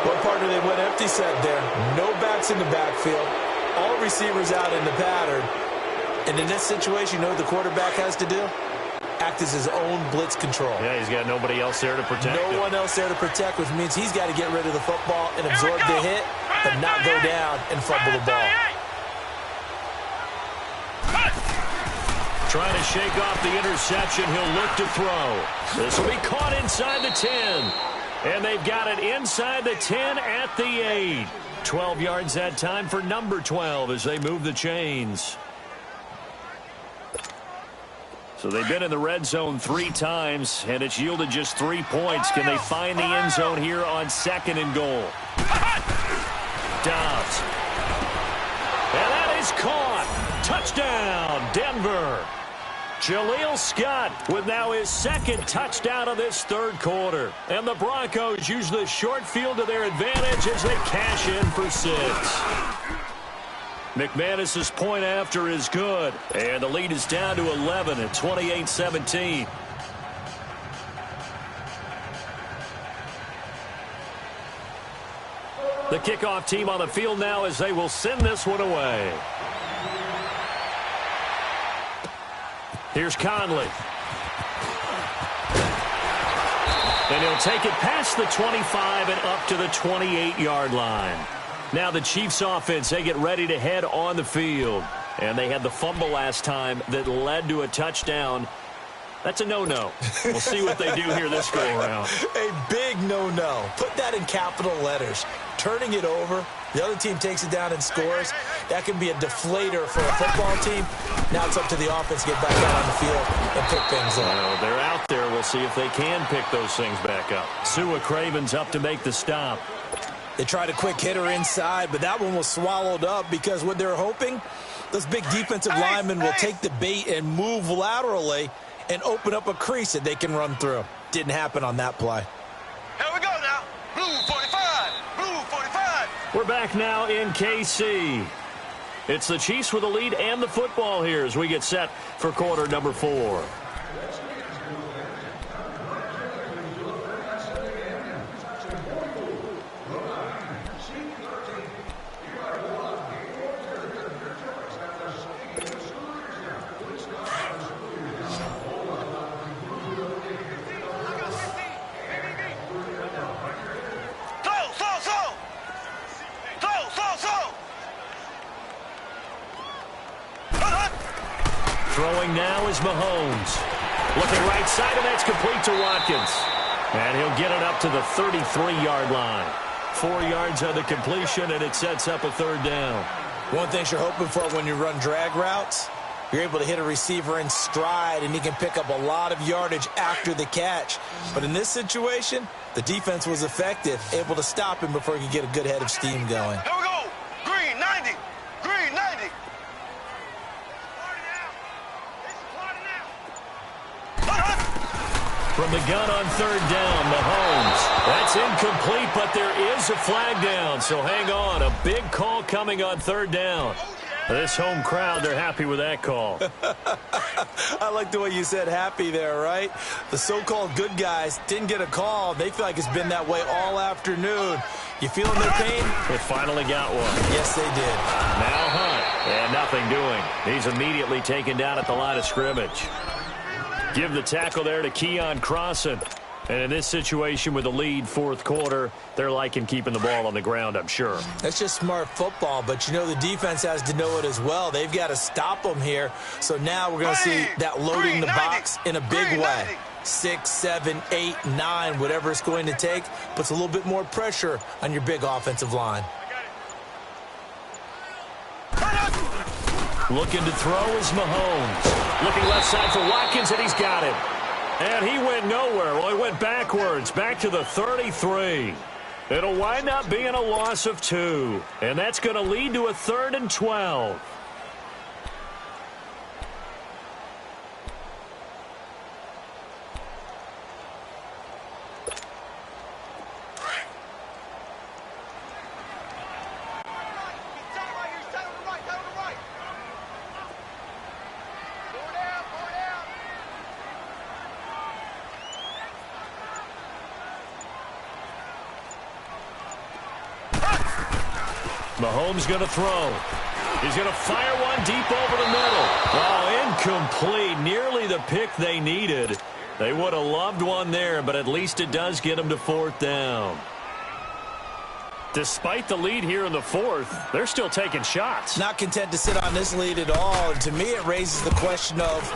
Well, partner, they went empty set there. No backs in the backfield. All receivers out in the pattern. And in this situation, you know what the quarterback has to do? Act as his own blitz control. Yeah, he's got nobody else there to protect him. No one else there to protect, which means he's got to get rid of the football and absorb the hit, but not go down and fumble the ball. Trying to shake off the interception. He'll look to throw. This will be caught inside the 10. And they've got it inside the 10 at the 8. 12 yards that time for number 12 as they move the chains. So they've been in the red zone 3 times, and it's yielded just 3 points. Can they find the end zone here on second and goal? Dobbs. And that is caught. Touchdown, Denver. Jaleel Scott with now his second touchdown of this third quarter. And the Broncos use the short field to their advantage as they cash in for 6. McManus's point after is good. And the lead is down to 11 at 28-17. The kickoff team on the field now as they will send this one away. Here's Conley. And he'll take it past the 25 and up to the 28-yard line. Now the Chiefs offense, they get ready to head on the field. And they had the fumble last time that led to a touchdown. That's a no-no. We'll see what they do here this go-around. A big no-no. Put that in capital letters. Turning it over, the other team takes it down and scores. That can be a deflator for a football team. Now it's up to the offense to get back out on the field and pick things up. Well, they're out there. We'll see if they can pick those things back up. Sua Craven's up to make the stop. They tried a quick hitter inside, but that one was swallowed up because what they're hoping, those big defensive linemen will take the bait and move laterally and open up a crease that they can run through. Didn't happen on that play. Here we go now. Blue 45. Blue 45. We're back now in KC. It's the Chiefs with the lead and the football here as we get set for quarter number 4. Throwing now is Mahomes. Looking right side, and that's complete to Watkins. And he'll get it up to the 33-yard line. 4 yards on the completion, and it sets up a third down. One thing you're hoping for when you run drag routes, you're able to hit a receiver in stride, and he can pick up a lot of yardage after the catch. But in this situation, the defense was effective, able to stop him before he could get a good head of steam going. Here we go. Green 90. Green 90. From the gun on third down, Mahomes. That's incomplete, but there is a flag down, so hang on. A big call coming on third down. This home crowd, they're happy with that call. I like the way you said happy there, right? The so-called good guys didn't get a call. They feel like it's been that way all afternoon. You feeling their pain? They finally got one. Yes, they did. Now Hunt, and nothing doing. He's immediately taken down at the line of scrimmage. Give the tackle there to Keon Crossan. And in this situation with the lead fourth quarter, they're liking keeping the ball on the ground, I'm sure. That's just smart football, but you know the defense has to know it as well. They've got to stop them here. So now we're going to see that loading the box in a big way. 6, 7, 8, 9, whatever it's going to take, puts a little bit more pressure on your big offensive line. Looking to throw is Mahomes. Looking left side for Watkins, and he's got it. And he went nowhere. Well, he went backwards, back to the 33. It'll wind up being a loss of 2. And that's going to lead to a 3rd and 12. Mahomes going to throw. He's going to fire one deep over the middle. Oh, incomplete. Nearly the pick they needed. They would have loved one there, but at least it does get them to 4th down. Despite the lead here in the 4th, they're still taking shots. Not content to sit on this lead at all. And to me, it raises the question of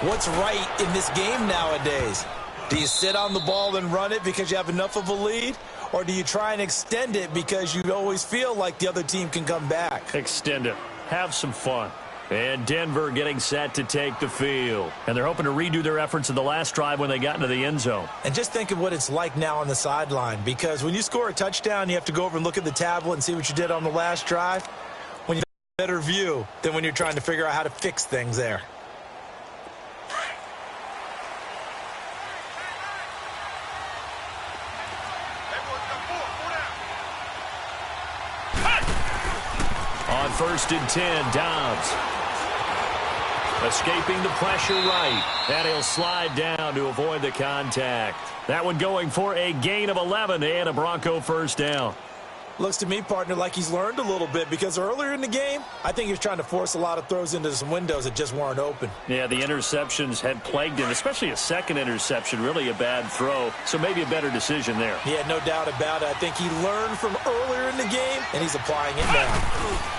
what's right in this game nowadays. Do you sit on the ball and run it because you have enough of a lead? Or do you try and extend it because you always feel like the other team can come back? Extend it. Have some fun. And Denver getting set to take the field. And they're hoping to redo their efforts in the last drive when they got into the end zone. And just think of what it's like now on the sideline. Because when you score a touchdown, you have to go over and look at the tablet and see what you did on the last drive. When you have a better view than when you're trying to figure out how to fix things there. On 1st and 10, Dobbs. Escaping the pressure right. And he'll slide down to avoid the contact. That one going for a gain of 11 and a Bronco 1st down. Looks to me, partner, like he's learned a little bit because earlier in the game, I think he was trying to force a lot of throws into some windows that just weren't open. Yeah, the interceptions had plagued him, especially a second interception, really a bad throw. So maybe a better decision there. Yeah, no doubt about it. I think he learned from earlier in the game, and he's applying it now.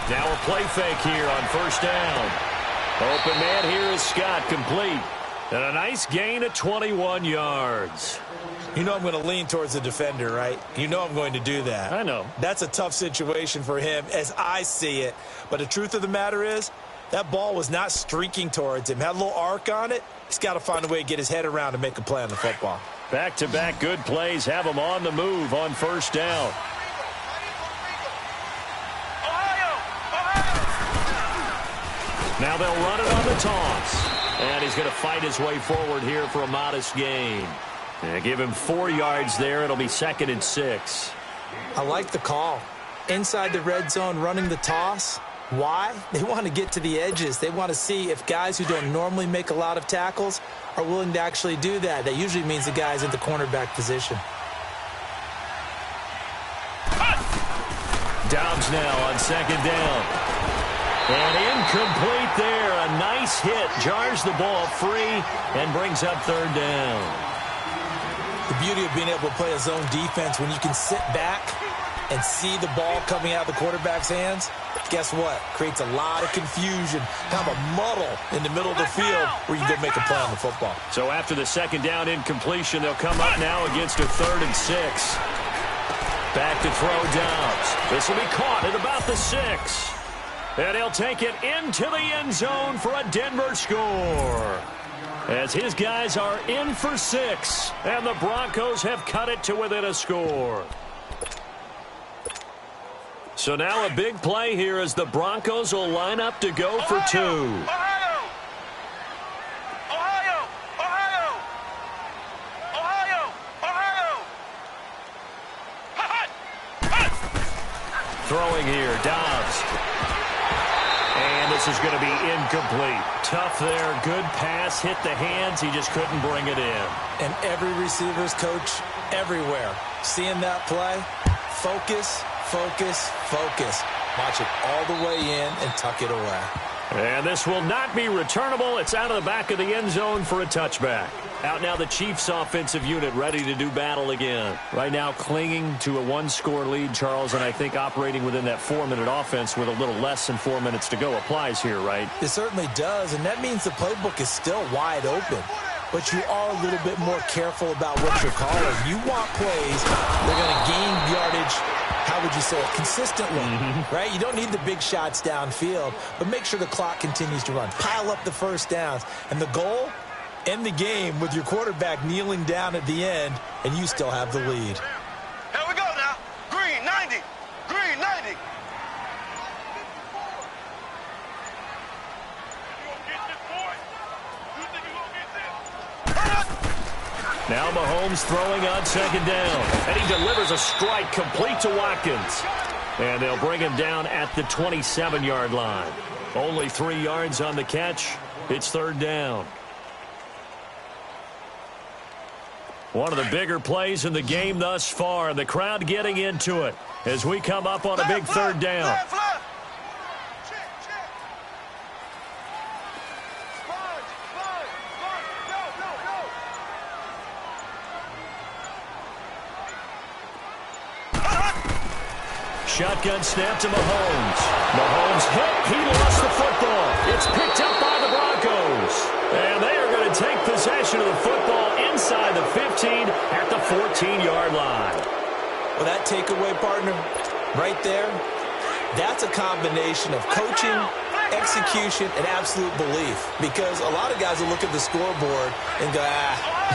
Now a play fake here on 1st down. Open man here is Scott, complete. And a nice gain of 21 yards. You know I'm going to lean towards the defender, right? You know I'm going to do that. I know. That's a tough situation for him as I see it. But the truth of the matter is, that ball was not streaking towards him. Had a little arc on it. He's got to find a way to get his head around and make a play on the football. Back-to-back good plays have him on the move on 1st down. Now they'll run it on the toss. And he's going to fight his way forward here for a modest gain. And give him 4 yards there. It'll be 2nd and 6. I like the call. Inside the red zone, running the toss. Why? They want to get to the edges. They want to see if guys who don't normally make a lot of tackles are willing to actually do that. That usually means the guy's in the cornerback position. Dobbs now on 2nd down. And incomplete there. A nice hit. Jars the ball free and brings up 3rd down. The beauty of being able to play a zone defense when you can sit back and see the ball coming out of the quarterback's hands, guess what? Creates a lot of confusion, kind of a muddle in the middle of the field where you can go make a play on the football. So after the 2nd down incompletion, they'll come up now against a 3rd and 6. Back to throw Dobbs. This will be caught at about the 6. And he'll take it into the end zone for a Denver score. As his guys are in for 6. And the Broncos have cut it to within a score. So now a big play here as the Broncos will line up to go for 2. Ohio! Ohio! Ohio! Ohio! Ohio! Throwing here, Dobbs. And this is going to be incomplete. Tough there. Good pass. Hit the hands. He just couldn't bring it in. And every receiver's coach everywhere. Seeing that play, focus, focus, focus. Watch it all the way in and tuck it away. And this will not be returnable. It's out of the back of the end zone for a touchback. Out now the Chiefs offensive unit ready to do battle again. Right now clinging to a 1-score lead, Charles, and I think operating within that 4-minute offense with a little less than 4 minutes to go applies here, right? It certainly does, and that means the playbook is still wide open. but you are a little bit more careful about what you're calling. You want plays that are going to gain yardage, how would you say it, consistently, right? You don't need the big shots downfield, but make sure the clock continues to run. Pile up the first downs. And the goal, end the game with your quarterback kneeling down at the end, and you still have the lead. Here we go now. Green 90. Green 90. Now Mahomes throwing on second down. And he delivers a strike complete to Watkins. And they'll bring him down at the 27-yard line. Only 3 yards on the catch. It's third down. One of the bigger plays in the game thus far. The crowd getting into it as we come up on a big third down. Left, left. Shotgun snap to Mahomes. Mahomes hit. He lost the football. It's picked up by the Broncos. And they are going to take possession of the football inside the 15 at the 14-yard line. Well, that takeaway, partner, right there, that's a combination of coaching, execution, and absolute belief. Because a lot of guys will look at the scoreboard and go,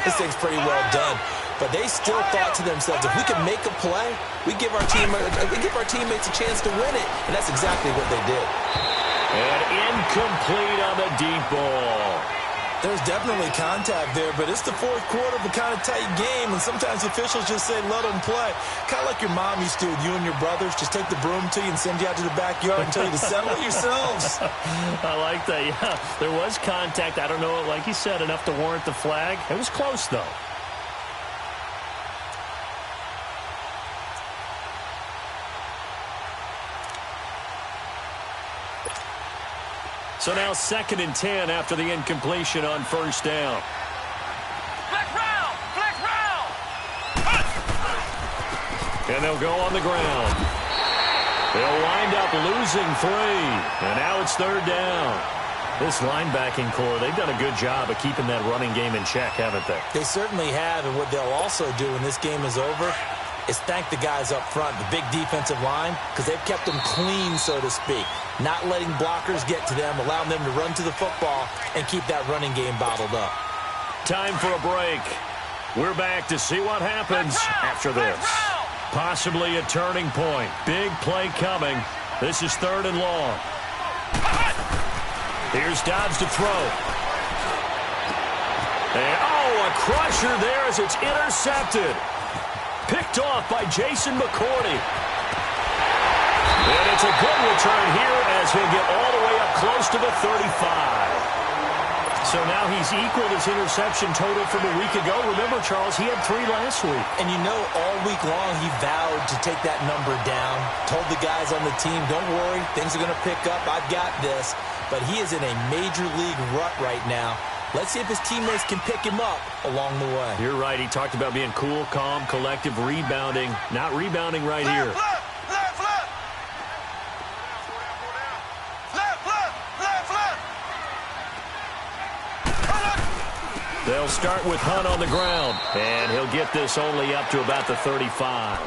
this thing's pretty well done. But they still thought to themselves, if we can make a play, we give our teammates a chance to win it. And that's exactly what they did. And incomplete on the deep ball. There's definitely contact there, but it's the fourth quarter of a kind of tight game, and sometimes officials just say, let them play. Kind of like your mom used to with you and your brothers. Just take the broom to you and send you out to the backyard and tell you to settle it yourselves. I like that, yeah. There was contact. I don't know, like you said, enough to warrant the flag. It was close, though. So now 2nd and 10 after the incompletion on first down. Flex round. Flex round. And they'll go on the ground. They'll wind up losing 3. And now it's third down. This linebacking core, they've done a good job of keeping that running game in check, haven't they? They certainly have, and what they'll also do when this game is over is thank the guys up front, the big defensive line, because they've kept them clean, so to speak. Not letting blockers get to them, allowing them to run to the football and keep that running game bottled up. Time for a break. We're back to see what happens after this. Possibly a turning point. Big play coming. This is 3rd and long. Here's Dobbs to throw. And, a crusher there as it's intercepted. Picked off by Jason McCourty. And it's a good return here as he'll get all the way up close to the 35. So now he's equaled his interception total from a week ago. Remember, Charles, he had 3 last week. And you know, all week long he vowed to take that number down. Told the guys on the team, don't worry, things are going to pick up. I've got this. But he is in a major league rut right now. Let's see if his teammates can pick him up along the way. You're right. He talked about being cool, calm, collective, rebounding. Not rebounding right here. They'll start with Hunt on the ground, and he'll get this only up to about the 35.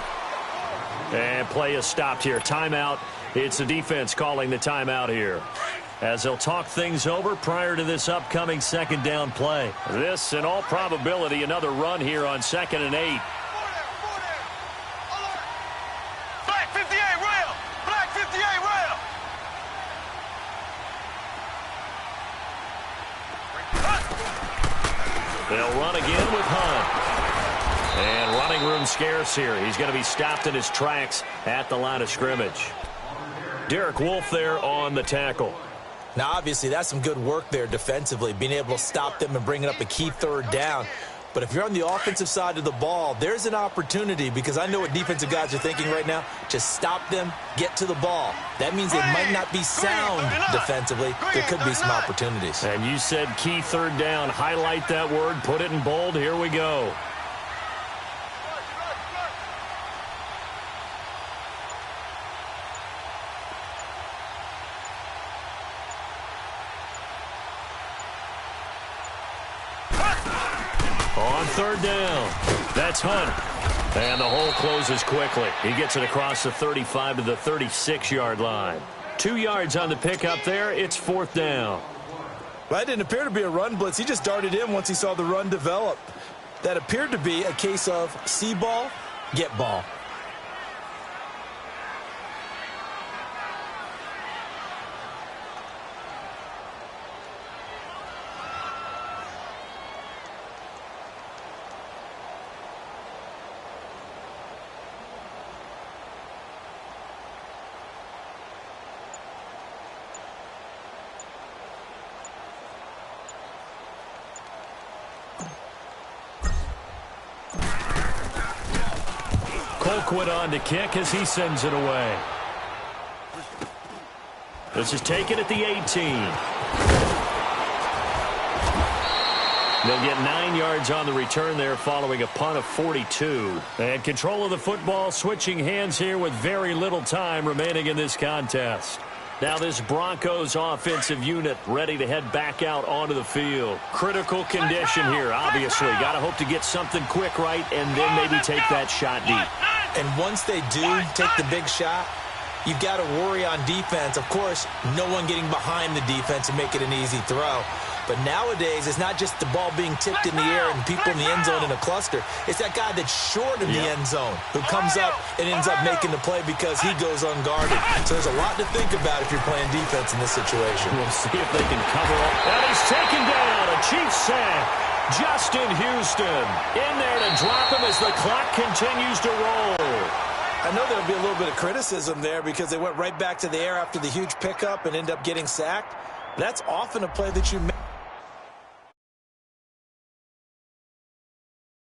And play is stopped here. Timeout. It's the defense calling the timeout here, as they'll talk things over prior to this upcoming 2nd down play. This, in all probability, another run here on 2nd and 8. Black 58 rail. Black 58 rail. They'll run again with Hunt. And running room scarce here. He's going to be stopped in his tracks at the line of scrimmage. Derek Wolfe there on the tackle. Now, obviously, that's some good work there defensively, being able to stop them and bringing up a key 3rd down. But if you're on the offensive side of the ball, there's an opportunity, because I know what defensive guys are thinking right now. Just stop them, get to the ball. That means they might not be sound defensively. There could be some opportunities. And you said key 3rd down. Highlight that word. Put it in bold. Here we go. third down. That's Hunt. And the hole closes quickly. He gets it across the 35 to the 36-yard line. 2 yards on the pickup there. It's fourth down. Well, that didn't appear to be a run blitz. He just darted in once he saw the run develop. That appeared to be a case of see ball, get ball. Colquitt on to kick as he sends it away. This is taken at the 18. They'll get 9 yards on the return there following a punt of 42. And control of the football switching hands here with very little time remaining in this contest. Now this Broncos offensive unit ready to head back out onto the field. Critical condition here, obviously. Got to hope to get something quick right and then maybe take that shot deep. And once they do take the big shot, you've got to worry on defense. Of course, no one getting behind the defense and make it an easy throw. But nowadays, it's not just the ball being tipped in the air and people in the end zone in a cluster. It's that guy that's short of the end zone who comes up and ends up making the play because he goes unguarded. So there's a lot to think about if you're playing defense in this situation. We'll see if they can cover up. And he's taken down. A Chiefs sack. Justin Houston in there to drop him as the clock continues to roll. I know there'll be a little bit of criticism there because they went right back to the air after the huge pickup and end up getting sacked. That's often a play that you make.